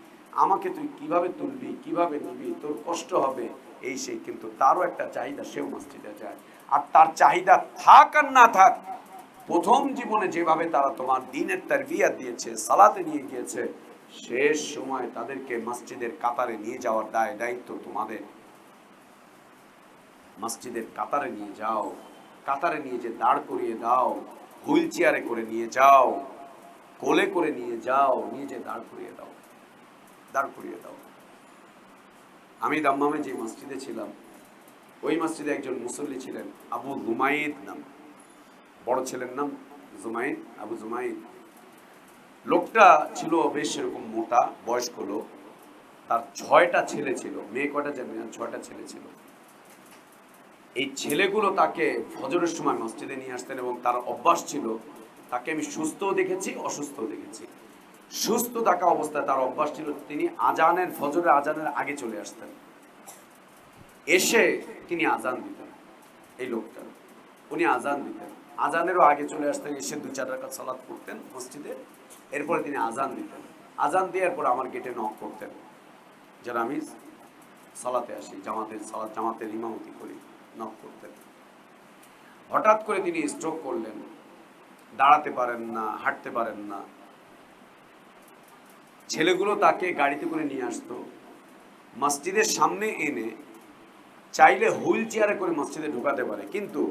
আমাকে তুই কিভাবে তুলবি, কিভাবে নিবি, তোর কষ্ট হবে, এই সেই। কিন্তু তারও একটা চাহিদা, সেও মসজিদে যায়। আর তার চাহিদা থাক আর না থাক, প্রথম জীবনে যেভাবে তারা তোমার দ্বীনের তারবিয়াত দিয়েছে, সালাতে নিয়ে গিয়েছে, শেষ সময় তাদেরকে মসজিদের কাতারে নিয়ে যাওয়ার দায়িত্ব তোমাদের। মসজিদের কাতারে নিয়ে যাও, কাতারে নিয়ে যে দাঁড় করিয়ে দাও, হুইল চেয়ারে করে নিয়ে যাও, কোলে করে নিয়ে যাও, নিয়ে যে দাঁড় করিয়ে দাও, দাঁড় করিয়ে দাও। আমি দাম্মামে যে মসজিদে ছিলাম, ওই মসজিদে একজন মুসল্লি ছিলেন, আবু জুমাইদ নাম, বড় ছেলের নাম জুমাইদ, আবু জুমাইদ। লোকটা ছিল বেশ এরকম মোটা, বয়স্ক লোক। তার 6টা ছেলে ছিল, মেয়ে কয়টা জানি না, 6টা ছেলে ছিল। এই ছেলেগুলো তাকে ফজরের সময় মসজিদে নিয়ে আসতেন, এবং তার অভ্যাস ছিল, তাকে আমি সুস্থও দেখেছি, অসুস্থও দেখেছি। সুস্থ থাকা অবস্থায় তার অভ্যাস ছিল, তিনি ফজরের আজানের আগে চলে আসতেন, এসে তিনি আজান দিতেন। এই লোকটা, উনি আজান দিতেন, আজানেরও আগে চলে আসতেন, এসে 2-4 রাকাত সালাত করতেন মসজিদে, এরপরে তিনি আজান দিতেন। আজান দেওয়ার পর আমার গেটে নক করতেন, যারা আমি সালাতে আসি, জামাতের ইমামতি করি, নক করতেন। হঠাৎ করে তিনি স্ট্রোক করলেন, দাঁড়াতে পারেন না, হাঁটতে পারেন না। ছেলেগুলো তাকে গাড়িতে করে নিয়ে আসতো, মসজিদের সামনে এনে চাইলে হুইল চেয়ারে করে মসজিদে ঢুকাতে পারে, কিন্তু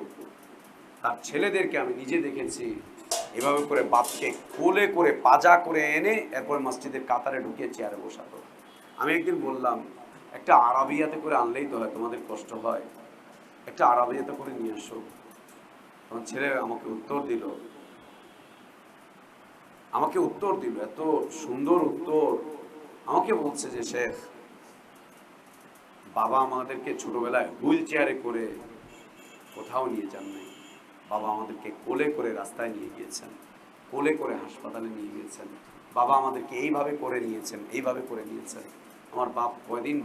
তার ছেলেদেরকে আমি নিজে দেখেছি এভাবে করে বাপকে কোলে করে পাজা করে এনে এরপর মসজিদের কাতারে ঢুকিয়ে চেয়ারে বসাতো। আমি একদিন বললাম, একটা আরাবিয়াতে করে আনলেই তো হয়, তোমাদের কষ্ট হয়, একটা আরাবিয়াতে করে নিয়ে আসো। তখন ছেলে আমাকে উত্তর দিল, এত সুন্দর উত্তর। আমাকে বলছে যে শেখ, বাবা আমাদেরকে ছোটবেলায় হুইল চেয়ারে করে কোথাও নিয়ে যান নাই, বাবা আমাদেরকে কোলে করে রাস্তায় নিয়ে গিয়েছেন, কোলে করে হাসপাতালে নিয়ে গিয়েছেন, বাবা আমাদেরকে এইভাবে করে নিয়েছেন। আমার বাপ কয়দিন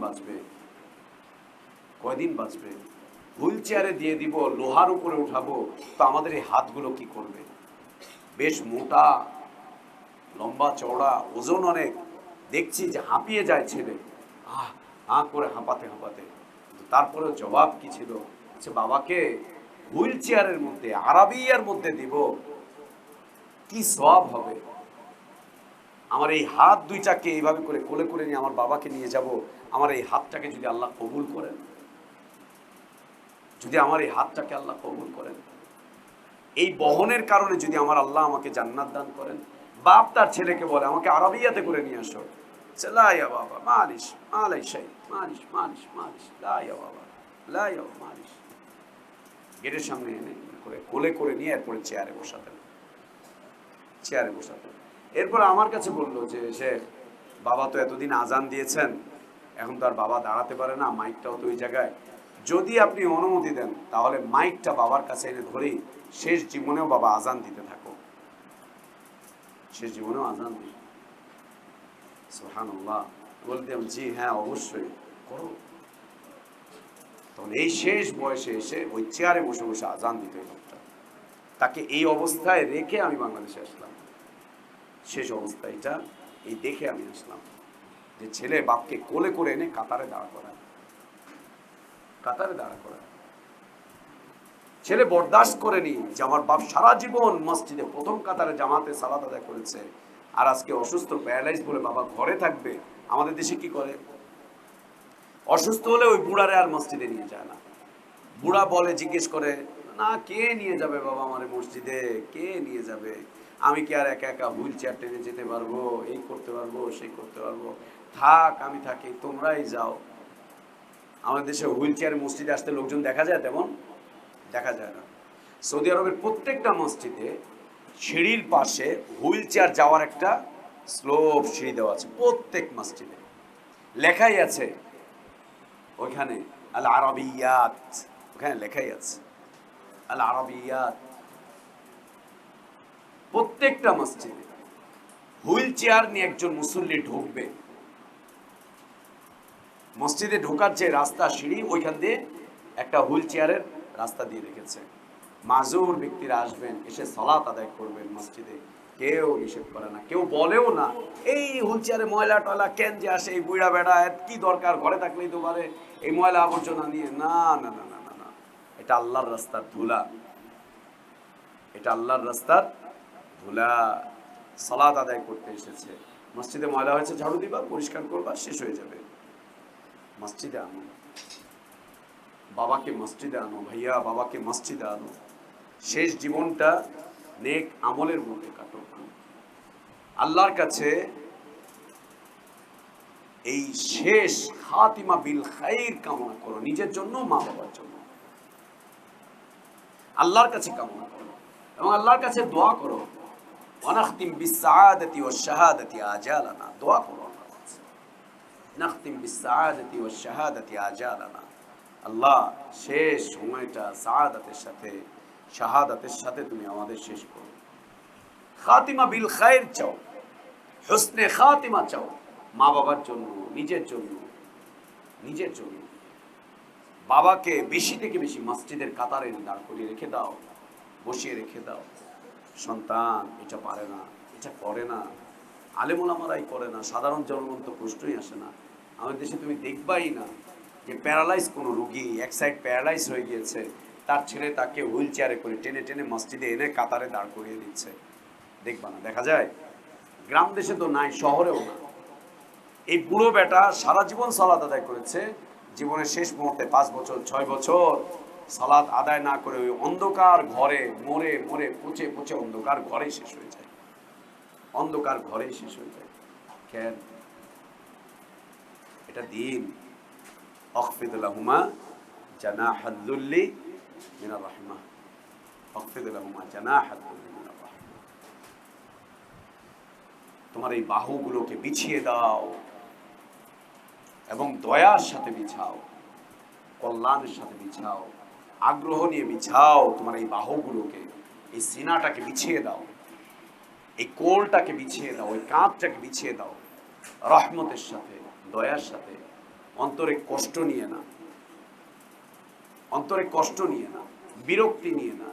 বাঁচবে, হুইল চেয়ারে দিয়ে দিব, লোহার উপরে উঠাবো, তো আমাদের এই হাতগুলো কি করবে? বেশ মোটা, লম্বা চওড়া, ওজন অনেক। দেখছি যে হাঁপিয়ে যায় ছেলে, করে হাঁপাতে। তারপরে জবাব কি ছিল, বাবাকে হুইল চেয়ারের মধ্যে, আরাবিয়ার মধ্যে দিব, কি সওয়াব হবে? আমার এই হাত দুইটাকে এইভাবে করে কোলে করে নিয়ে আমার বাবাকে নিয়ে যাব, আমার এই হাতটাকে যদি আল্লাহ কবুল করেন, এই বহনের কারণে যদি আমার আল্লাহ আমাকে জান্নাত দান করেন। বাপ তার ছেলেকে বলে, আমাকে আরাবিয়াতে করে নিয়ে আসো। লাইয়া বাবা মালিশ, গেটের সামনে এনে করে কোলে করে নিয়ে এরপরে চেয়ারে বসাতেন। এরপর আমার কাছে বললো যে শেখ, বাবা তো এতদিন আজান দিয়েছেন, এখন তো আর বাবা দাঁড়াতে পারে না, মাইকটাও তো ওই জায়গায়, যদি আপনি অনুমতি দেন তাহলে মাইকটা বাবার কাছে এনে ধরেই শেষ জীবনেও বাবা আজান দিতে থাকো, শেষ জীবনেও আজান দিই। সুবহানাল্লাহ। বলতাম জি হ্যাঁ অবশ্যই করো। তখন এই শেষ বয়সে এসে ওই চেয়ারে বসে বসে আজান দিত এই লোকটা। তাকে এই অবস্থায় রেখে আমি বাংলাদেশে আসলাম। শেষ অবস্থা এটা, এই দেখে আমি আসলাম যে ছেলে বাপকে কোলে করে এনে কাতারে দাঁড়া করায়, কাতারে দাঁড়া করায়। ছেলে বরদাস্ত করেনি যে আমার বাপ সারা জীবন মসজিদে প্রথম কাতারে জামাতে সালাত আদায় করেছে, আর আজকে অসুস্থ প্যারালাইজ বলে বাবা ঘরে থাকবে। আমাদের দেশে কি করে, অসুস্থ হলে ওই বুড়ারে আর মসজিদে নিয়ে যায় না। বুড়া বলে, জিজ্ঞেস করে, না কে নিয়ে যাবে বাবা আমার মসজিদে, কে নিয়ে যাবে, আমি কি আর একা একা হুইল চেয়ার টেনে যেতে পারবো, এই করতে পারবো সেই করতে পারবো, থাক আমি থাকি তোমরাই যাও। আমাদের দেশে হুইল চেয়ারে মসজিদে আসতে লোকজন দেখা যায়, তেমন দেখা যায় না। সৌদি আরবের প্রত্যেকটা মসজিদে সিঁড়ির পাশে হুইল চেয়ার যাওয়ার একটা স্লোপ সিঁড়ি দেওয়া আছে, প্রত্যেক মসজিদে লেখাই আছে ওইখানে আল আরবিয়াত, ওখানে লেখাই আছে আল আরবিয়াত। প্রত্যেকটা মসজিদে হুইল চেয়ার নিয়ে একজন মুসল্লি ঢুকবে, মসজিদে ঢোকার যে রাস্তা সিঁড়ি ওইখান দিয়ে একটা হুইল চেয়ারের রাস্তা দিয়ে রেখেছে। মাজুর ব্যক্তিরা আসবেন, এসে সালাত আদায় করবেন মসজিদে, কেউ নিষেধ করে না, কেউ বলেও না এই হুইল চেয়ারে ময়লা টয়লা কেন যে আসে, এই বুড়া বেড়া কি দরকার, ঘরে থাকলেই তো পারে এই ময়লা আবর্জনা নিয়ে। না না না না না না, এটা আল্লাহর রাস্তার ধুলা, এটা আল্লাহর রাস্তার ধুলা। সালাত আদায় করতে এসেছে, মসজিদে ময়লা হয়েছে ঝাড়ু দিবা, পরিষ্কার করবা, শেষ হয়ে যাবে। মসজিদে আনো, বাবাকে মসজিদে আনো, ভাইয়া বাবাকে মসজিদে আনো। শেষ জীবনটা নেক আমলের মধ্যে কাটো। আল্লাহর কাছে এই শেষ খাতিমা বিল খাইর কামনা করো, নিজের জন্য মা বাবার জন্য আল্লাহর কাছে কামনা করো, এবং আল্লাহর কাছে দোয়া করো। ওয়ানাখতিম বিসসাআদাতি ওয়াশ শাহাদাতি আজালানা, দোয়া করো আল্লাহর কাছে, নাখতিম বিসসাআদাতি ওয়াশ শাহাদাতি আজালানা। আল্লাহ শেষ সময়টা সাআদাতের সাথে শাহাদাতের সাথে তুমি আমাদের শেষ করো। খাতিমা বিল খাইর চাও, হুসনে খাতিমা চাও, মা বাবার জন্য, নিজের জন্য, নিজের জন্য। বাবাকে বেশি থেকে বেশি মসজিদের কাতারে দাঁড় করিয়ে রেখে দাও, বসিয়ে রেখে দাও। সন্তান এটা পারে না, এটা করে না, আলেম ওলামারাই করে না, সাধারণ জনগণ তো প্রশ্নই আসে না। আমাদের দেশে তুমি দেখবাই না যে প্যারালাইজ কোনো রুগী এক সাইড প্যারালাইজ হয়ে গিয়েছে, তার ছেলে তাকে হুইল চেয়ারে করে টেনে টেনে মসজিদে এনে কাতারে দাঁড় করিয়ে দিচ্ছে, দেখবা না, দেখা যায়। গ্রাম দেশে তো নাই, শহরেও না। এই বুড়ো বেটা সারা জীবন সালাত আদায় করেছে, জীবনের শেষ মুহূর্তে 5 বছর 6 বছর সালাত আদায় না করে ওই অন্ধকার ঘরে মরে মরে পচে পচে অন্ধকার ঘরেই শেষ হয়ে যায়, অন্ধকার ঘরেই শেষ হয়ে যায়। কেন? এটা দিন। আখফিদ লাহুমা জানাহাল যুল্লি মিনার রাহমাহ, আখফিদ লাহুমা জানাহাল যুল্লি মিনার রাহমাহ। তোমার এই বাহুগুলোকে বিছিয়ে দাও এবং দয়ার সাথে বিছাও, কল্যাণের সাথে বিছাও, আগ্রহ নিয়ে বিছাও। তোমার এই বাহুগুলোকে, এই সিনাটাকে বিছিয়ে দাও, এই কোলটাকে বিছিয়ে দাও, ওই কাঁধটাকে বিছিয়ে দাও রহমতের সাথে, দয়ার সাথে। অন্তরে কষ্ট নিয়ে না, অন্তরে কষ্ট নিয়ে না, বিরক্তি নিয়ে না।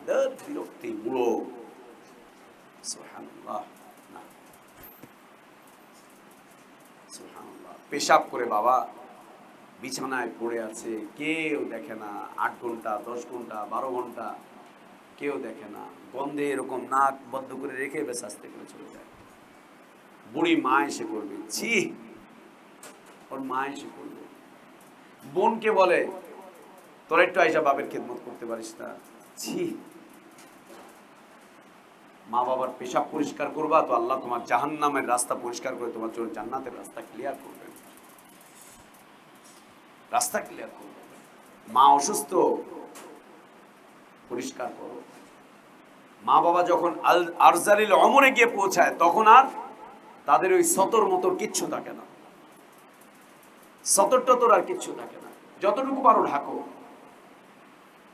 বিরক্তি বুড়ো, সুবহানাল্লাহ, না সুবহানাল্লাহ। পেশাব করে বাবা বিছানায় পড়ে আছে, কেউ দেখে না, 8 ঘন্টা 10 ঘন্টা 12 ঘন্টা কেউ দেখে না, গন্ধে এরকম নাক বদ্ধ করে রেখে বেশ আস্তে করে চলে যায়। বুড়ি মা এসে করবে, ছি, ওর মা এসে করবে। বোনকে বলে, তোর একটু আইসা বাবের খেদমত করতে পারিস না, ছি। মা বাবার পেশাব পরিষ্কার করবা তো আল্লাহ তোমার জাহান্নামের রাস্তা পরিষ্কার করে তোমার জন্য জান্নাতের রাস্তা ক্লিয়ার করবেন, রাস্তা ক্লিয়ার করবে। মা অসুস্থ, পরিষ্কার করো। মা বাবা যখন আরজালিল অমরে গিয়ে পৌঁছায় তখন আর তাদের ওই সতর মতর কিচ্ছু থাকে না, সতর টতর আর কিচ্ছু থাকে না। যতটুকু পারো ঢাকো।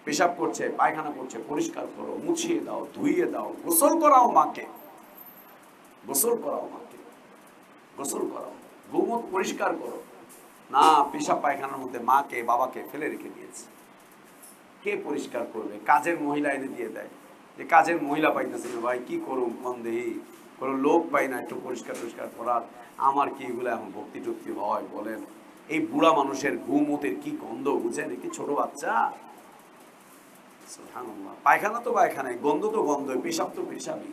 পেশাব করছে, পায়খানা করছে, পরিষ্কার করো, মুছিয়ে দাও, ধুইয়ে দাও, গোসল করাও মাকে, গোসল করাও মাকে, গোসল করাও। গৌমূত্র পরিষ্কার করো। না, পেশাব পায়খানার মধ্যে মাকে বাবাকে ফেলে রেখে দিয়েছে, কে পরিষ্কার করবে? কাজের মহিলা এনে দিয়ে দেয়, যে কাজের মহিলা পাইতেছে না ভাই, কি করুম কোন দেহি, কোনো লোক পাই না একটু পরিষ্কার টরিষ্কার করার। আমার কি এগুলো এখন ভক্তি টক্তি হয় বলেন? এই বুড়া মানুষের গৌমূত্রের কি গন্ধ বুঝেন? কি ছোট বাচ্চা? সুবহানাল্লাহ। পায়খানা তো পায়খানায়, গন্ধ তো গন্ধ, পেশাব তো পেশাবই।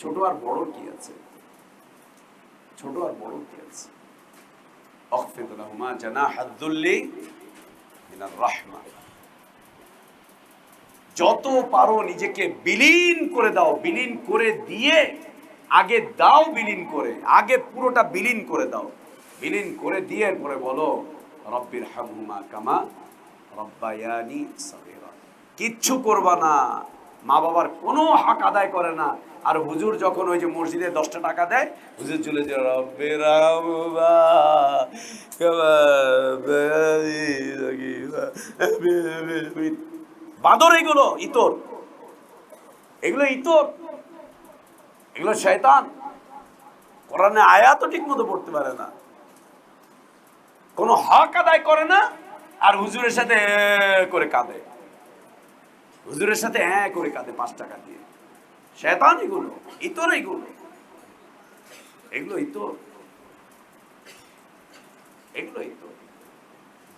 ছোট আর বড় কি আছে? ছোট আর বড় কি আছে? আখফিদ লাহুমা জানাহাদ যুল্লি মিনার রাহমা। যত পারো নিজেকে বিলীন করে দাও, বিলীন করে দিয়ে আগে দাও, বিলীন করে আগে পুরোটা বিলীন করে দাও, বিলীন করে দিয়ে পরে বলো রব্বির হামহুমা কামা রব্বায়ানি সগীরা। কিচ্ছু করবা না, মা বাবার কোনো হক আদায় করে না। আর হুজুর যখন ওই যে মসজিদে 10টা টাকা দেয়, হুজুর চলে যায় রব্বির হামহুমা কামা রব্বায়ানি। বাঁদর এগুলো, ইতর, এগুলো ইতর, এগুলো শয়তান। কোরআনে আয়াতও ঠিক মতো পড়তে পারে না, কোনো হক আদায় করে না, আর হুজুরের সাথে করে কাঁদে, হুজুরের সাথে করে কাঁদে 5 টাকা দিয়ে। শয়তান এগুলো, ইতর এগুলো, এগুলো ইতর, এগুলো ইতর।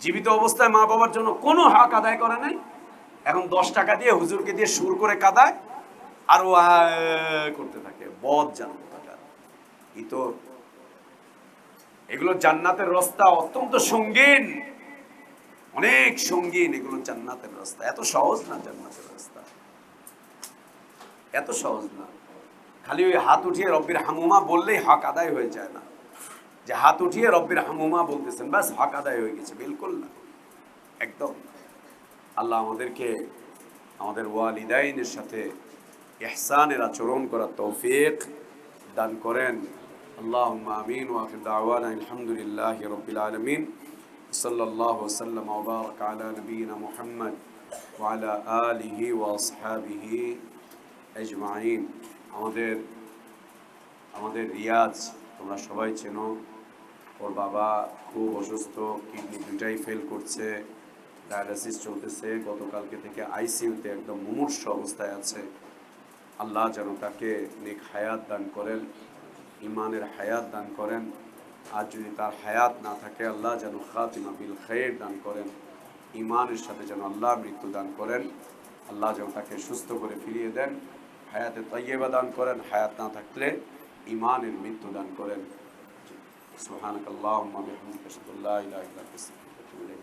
জীবিত অবস্থায় মা বাবার জন্য কোনো হক আদায় করে নাই, এখন 10 টাকা দিয়ে হুজুরকে দিয়ে সুর করে কাঁদায়, আর ও করতে থাকে। বদ জানো টাকা ইতর। এগুলো জান্নাতের রাস্তা অত্যন্ত সঙ্গীন, অনেক সঙ্গীন এগুলো জান্নাতের রাস্তা। এত সহজ না জান্নাতের রাস্তা, এত সহজ না। খালি ওই হাত উঠিয়ে রব্বির হামুমা বললেই হক আদায় হয়ে যায় না, যে হাত উঠিয়ে রব্বির হামুমা বলতেছেন ব্যাস হক আদায় হয়ে গেছে, বিলকুল না, একদম। আল্লাহ আমাদেরকে আমাদের ওয়ালিদাইনের সাথে ইহসানের আচরণ করার তৌফিক দান করেন। আল্লাহুম্মা আমিন। ওয়া আখির দাওয়ানা আলহামদুলিল্লাহি রাব্বিল আলামিন। সাল্লাল্লাহু ওয়াসাল্লাম ওয়া বারাকা আলা নবিয়িনা মুহাম্মদ ওয়া আলা আলিহি ওয়া আসহাবিহি আজমাইন। আমাদের রিয়াজ তোমরা সবাই চেনো। ওর বাবা খুব অসুস্থ, কিডনি দুটাই ফেল করছে, ডায়ালিসিস চলতেছে, গতকালকে থেকে আইসিইউতে একদম মুমূর্ষু অবস্থায় আছে। আল্লাহ যেন তাকে নেক হায়াত দান করেন, ইমানের হায়াত দান করেন। আর যদি তার হায়াত না থাকে, আল্লাহ যেন খাতিমা বিল খায়র দান করেন, ইমানের সাথে যেন আল্লাহ মৃত্যু দান করেন। আল্লাহ যেন তাকে সুস্থ করে ফিরিয়ে দেন, হায়াতে তাইয়্যিবা দান করেন, হায়াত না থাকলে ইমানের মৃত্যু দান করেন। সুবহানাকাল্লাহুম্মা বিহামদিকা আশহাদু আল্লা ইলাহা ইল্লা আনতা আস্তাগফিরুকা ওয়া আতুবু ইলাইক।